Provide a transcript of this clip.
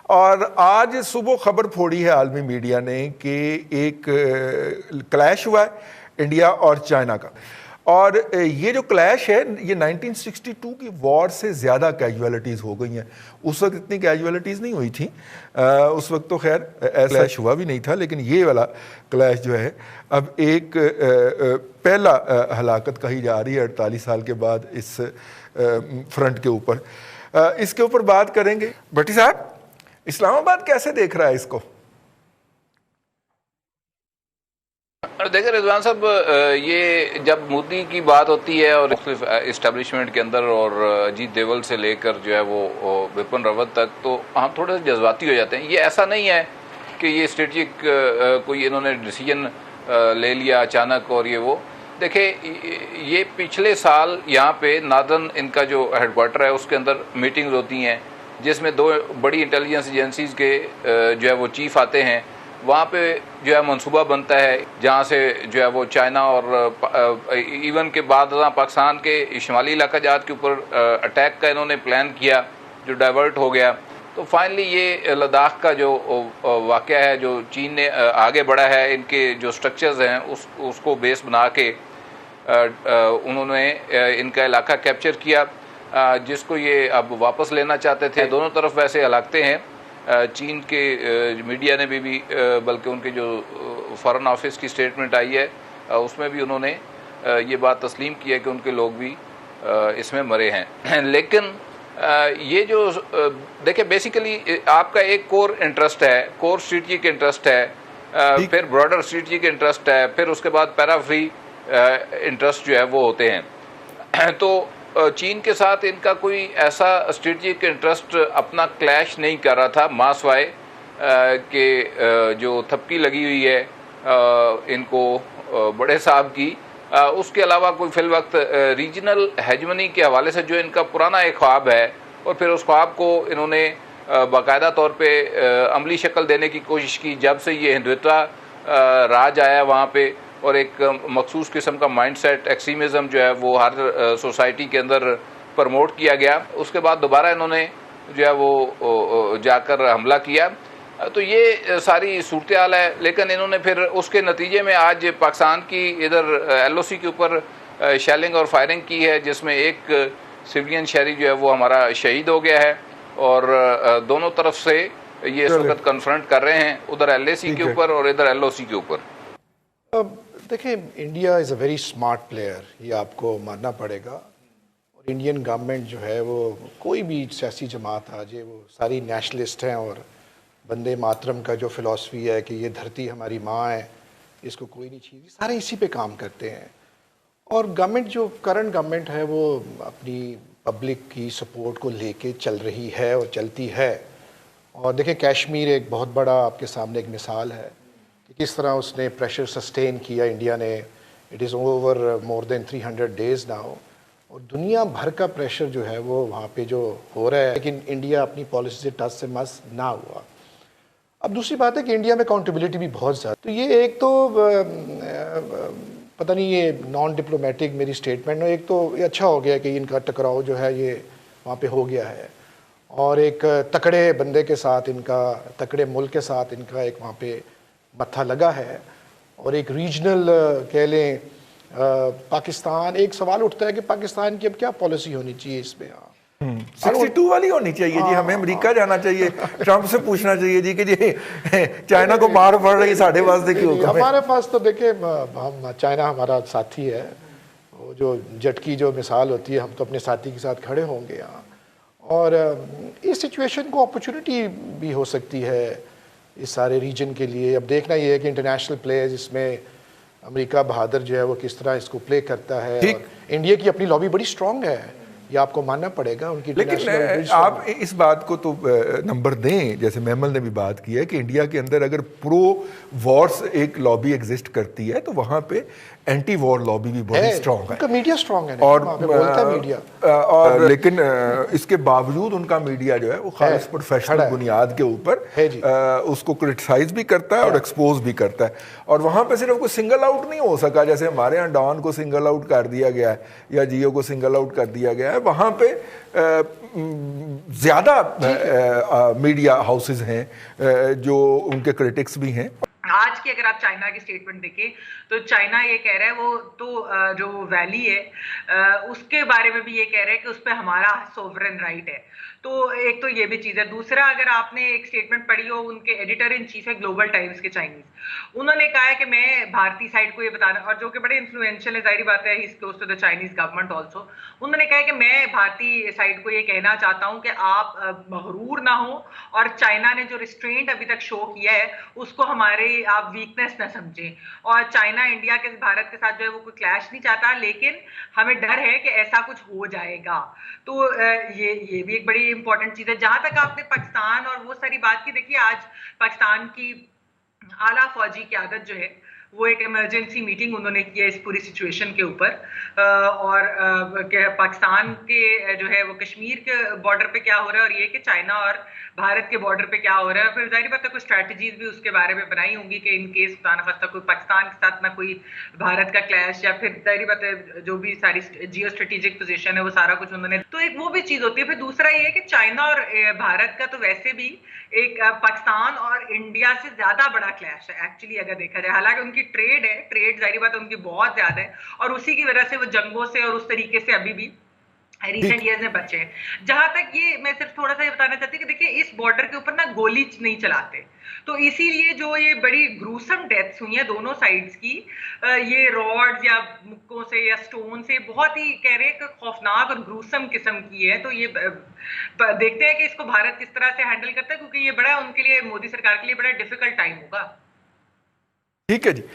اور آج صبح خبر پھوڑی ہے عالمی میڈیا نے کہ ایک کلیش ہوا ہے انڈیا اور چائنا کا، اور یہ جو کلیش ہے یہ 1962 کی وار سے زیادہ کیجویلٹیز ہو گئی ہیں. اس وقت اتنی کیجویلٹیز نہیں ہوئی تھیں، اس وقت تو خیر ایسا کلیش ہوا بھی نہیں تھا، لیکن یہ والا کلیش جو ہے اب ایک پہلا ہلاکت کہی جا رہی ہے 48 سال کے بعد اس فرنٹ کے اوپر. اس کے اوپر بات کریں گے. بھٹی صاحب، اسلام آباد کیسے دیکھ رہا ہے اس کو؟ دیکھیں رضوان صاحب، یہ جب مودی کی بات ہوتی ہے اور مختلف اسٹیبلشمنٹ کے اندر اور اجیت دیول سے لے کر جو ہے وہ وپن راوت تک، تو ہم تھوڑے سے جذباتی ہو جاتے ہیں. یہ ایسا نہیں ہے کہ یہ اسٹریٹجک کوئی انہوں نے ڈیسیجن لے لیا اچانک اور یہ وہ. دیکھیں یہ پچھلے سال یہاں پہ ناردرن ان کا جو ہیڈ کوارٹر ہے اس کے اندر میٹنگز ہوتی ہیں جس میں 2 بڑی انٹیلیجنس ایجنسیز کے جو ہے وہ چیف آتے ہیں. وہاں پہ جو ہے منصوبہ بنتا ہے جہاں سے جو ہے وہ چائنا اور ایون کے بعد پاکستان کے شمالی علاقہ جات کے اوپر اٹیک کا انہوں نے پلان کیا جو ڈائیورٹ ہو گیا. تو فائنلی یہ لداخ کا جو واقعہ ہے جو چین نے آگے بڑھا ہے، ان کے جو سٹرکچرز ہیں اس کو بیس بنا کے انہوں نے ان کا علاقہ کیپچر کیا، جس کو یہ اب واپس لینا چاہتے تھے. دونوں طرف ویسے ہلاکتے ہیں. چین کے میڈیا نے بھی بلکہ ان کے جو فارن آفس کی سٹیٹمنٹ آئی ہے اس میں بھی انہوں نے یہ بات تسلیم کی ہے کہ ان کے لوگ بھی اس میں مرے ہیں. لیکن یہ جو دیکھیں بیسیکلی آپ کا ایک کور انٹرسٹ ہے، کور اسٹریٹجک انٹرسٹ ہے، پھر براڈر اسٹریٹجک انٹرسٹ ہے، پھر اس کے بعد پیرافری انٹرسٹ جو ہے وہ ہوتے ہیں. تو چین کے ساتھ ان کا کوئی ایسا اسٹریٹجک انٹرسٹ اپنا کلیش نہیں کر رہا تھا ماں سوائے کہ جو تھپکی لگی ہوئی ہے ان کو بڑے صاحب کی، اس کے علاوہ کوئی فی الوقت ریجنل ہیجمنی کے حوالے سے جو ان کا پرانا ایک خواب ہے، اور پھر اس خواب کو انہوں نے باقاعدہ طور پہ عملی شکل دینے کی کوشش کی جب سے یہ ہندوتوا راج آیا وہاں پہ، اور ایک مخصوص قسم کا مائنڈ سیٹ ایکسٹریمزم جو ہے وہ ہر سوسائٹی کے اندر پروموٹ کیا گیا. اس کے بعد دوبارہ انہوں نے جو ہے وہ جا کر حملہ کیا. تو یہ ساری صورتحال ہے. لیکن انہوں نے پھر اس کے نتیجے میں آج پاکستان کی ادھر LOC کے اوپر شیلنگ اور فائرنگ کی ہے، جس میں ایک سویلین شہری جو ہے وہ ہمارا شہید ہو گیا ہے. اور دونوں طرف سے یہ اس وقت کنفرنٹ کر رہے ہیں، ادھر LAC کے اوپر اور ادھر LOC کے اوپر. دیکھیں India is a very smart player, یہ آپ کو ماننا پڑے گا. اور انڈین گورنمنٹ جو ہے وہ کوئی بھی سیاسی جماعت آ جائے وہ ساری نیشنلسٹ ہیں، اور بندے ماترم کا جو فلسفی ہے کہ یہ دھرتی ہماری ماں ہے، اس کو کوئی نہیں چھین، سارے اسی پہ کام کرتے ہیں. اور گورنمنٹ جو کرنٹ گورنمنٹ ہے وہ اپنی پبلک کی سپورٹ کو لے کے چل رہی ہے اور چلتی ہے. اور دیکھیں کشمیر ایک بہت بڑا آپ کے سامنے ایک مثال ہے کہ کس طرح اس نے پریشر سسٹین کیا انڈیا نے. It is over more than 300 days now, اور دنیا بھر کا پریشر جو ہے وہ وہاں پہ جو ہو رہا ہے، لیکن انڈیا اپنی پالیسی سے ٹچ سے مس نہ ہوا. اب دوسری بات ہے کہ انڈیا میں اکاؤنٹیبلٹی بھی بہت زیادہ. تو یہ ایک تو پتہ نہیں یہ نان ڈپلومیٹک میری اسٹیٹمنٹ ہے، ایک تو یہ اچھا ہو گیا کہ ان کا ٹکراؤ جو ہے یہ وہاں پہ ہو گیا ہے، اور ایک تکڑے بندے کے ساتھ ان کا، تکڑے ملک کے ساتھ ان کا ایک وہاں پہ متھا لگا ہے. اور ایک ریجنل کہہ لیں پاکستان، ایک سوال اٹھتا ہے کہ پاکستان کی اب کیا پالیسی ہونی چاہیے اس میں. 62 والی ہونی چاہیے جی، ہمیں امریکہ جانا چاہیے، ٹرمپ سے پوچھنا چاہیے جی کہ جی چائنا کو مار پڑ رہی ہے ساڑھے واسطے کیوں؟ ہمارے پاس تو دیکھیں چائنا ہمارا ساتھی ہے، وہ جو جٹ کی جو مثال ہوتی ہے، ہم تو اپنے ساتھی کے ساتھ کھڑے ہوں گے یہاں. اور اس سچویشن کو اپرچونٹی بھی ہو سکتی ہے اس سارے ریجن کے لیے. اب دیکھنا یہ ہے کہ انٹرنیشنل پلیئرز اس میں امریکہ بہادر جو ہے وہ کس طرح اس کو پلے کرتا ہے. اور انڈیا کی اپنی لابی بڑی اسٹرانگ ہے، یہ آپ کو ماننا پڑے گا. ان کی لیکن آپ اس بات کو تو نمبر دیں، جیسے محمل نے بھی بات کی ہے کہ انڈیا کے اندر اگر پرو وارس ایک لابی ایگزسٹ کرتی ہے تو وہاں پہ اینٹی وار لابی بھی بہت اسٹرانگ ہے، میڈیا اسٹرانگ ہے اور لیکن اس کے باوجود ان کا میڈیا جو ہے وہ خالص پروفیشنل بنیاد کے اوپر اس کو کرٹیسائز بھی کرتا ہے اور ایکسپوز بھی کرتا ہے. اور وہاں پہ صرف کوئی سنگل آؤٹ نہیں ہو سکا، جیسے ہمارے ہاں ڈان کو سنگل آؤٹ کر دیا گیا ہے یا جیو کو سنگل آؤٹ کر دیا گیا ہے. وہاں پہ زیادہ میڈیا ہاؤسز ہیں جو ان کے کرٹکس بھی ہیں. آج کی اگر آپ چائنا کی سٹیٹمنٹ دیکھیں تو چائنا یہ کہہ رہا ہے وہ تو جو ویلی ہے اس کے بارے میں بھی یہ کہہ رہا ہے کہ اس پہ ہمارا سوورن رائٹ ہے. تو ایک تو یہ بھی چیز ہے. دوسرا اگر آپ نے ایک سٹیٹمنٹ پڑھی ہو, ان کے ایڈیٹر ان چیف ہے گلوبل ٹائمز کے چائنیز, انہوں نے کہا ہے کہ میں بھارتی سائڈ کو یہ بتانا, اور جو کہ بڑے انفلوئنشل ہے, ظاہری بات ہے he is close to the Chinese government also, انہوں نے کہا کہ میں بھارتی سائڈ کو یہ کہنا چاہتا ہوں کہ آپ مغرور نہ ہوں, اور چائنا نے جو ریسٹرینٹ ابھی تک شو کیا ہے اس کو ہمارے آپ ویکنیس نہ سمجھیں, اور چائنا انڈیا کے بھارت کے ساتھ جو ہے وہ کوئی کلیش نہیں چاہتا, لیکن ہمیں ڈر ہے کہ ایسا کچھ ہو جائے گا. تو یہ بھی ایک بڑی امپورٹنٹ چیز ہے. جہاں تک آپ نے پاکستان اور وہ ساری بات کی, دیکھیے آج پاکستان کی اعلیٰ فوجی قیادت جو ہے وہ ایک ایمرجنسی میٹنگ انہوں نے کی ہے اس پوری سچویشن کے اوپر, اور پاکستان کے جو ہے وہ کشمیر کے بارڈر پہ کیا ہو رہا ہے, اور یہ کہ چائنا اور بھارت کے بارڈر پہ کیا ہو رہا ہے. پھر ظاہر بات ہے کوئی اسٹریٹجیز بھی اس کے بارے میں بنائی ہوں گی کہ ان کیس خدا نخواستہ کوئی پاکستان کے ساتھ نہ کوئی بھارت کا کلیش, یا پھر ظاہر بات ہے جو بھی ساری جیو اسٹریٹجک پوزیشن ہے وہ سارا کچھ انہوں نے, تو ایک وہ بھی چیز ہوتی ہے. پھر دوسرا یہ ہے کہ چائنا اور بھارت کا تو ویسے بھی ایک پاکستان اور انڈیا سے زیادہ بڑا کلیش ہے ایکچولی اگر دیکھا جائے. حالانکہ ان کی ٹریڈ ہے, ٹریڈ ظاہری بات ہے ان کی بہت زیادہ ہے, اور اسی کی وجہ سے وہ جنگوں سے اور اس طریقے سے ابھی بھی ریسنٹ ایئرز میں بچے ہیں. جہاں تک یہ میں صرف تھوڑا سا یہ بتانا چاہتی ہوں کہ دیکھیے اس بارڈر کے اوپر نا گولی نہیں چلاتے, تو اسی لیے جو یہ بڑی گروسم ڈیتھس ہوئی ہیں دونوں سائڈز کی, یہ راڈز یا مکوں سے یا سٹون سے بہت ہی کہہ رہے ہیں کہ خوفناک اور گروسم قسم کی ہے. تو یہ دیکھتے ہیں کہ اس کو بھارت کس طرح سے ہینڈل کرتا ہے, کیونکہ یہ بڑا ان کے لیے, مودی سرکار کے لیے بڑا ڈیفیکلٹ ٹائم ہوگا. ٹھیک ہے جی.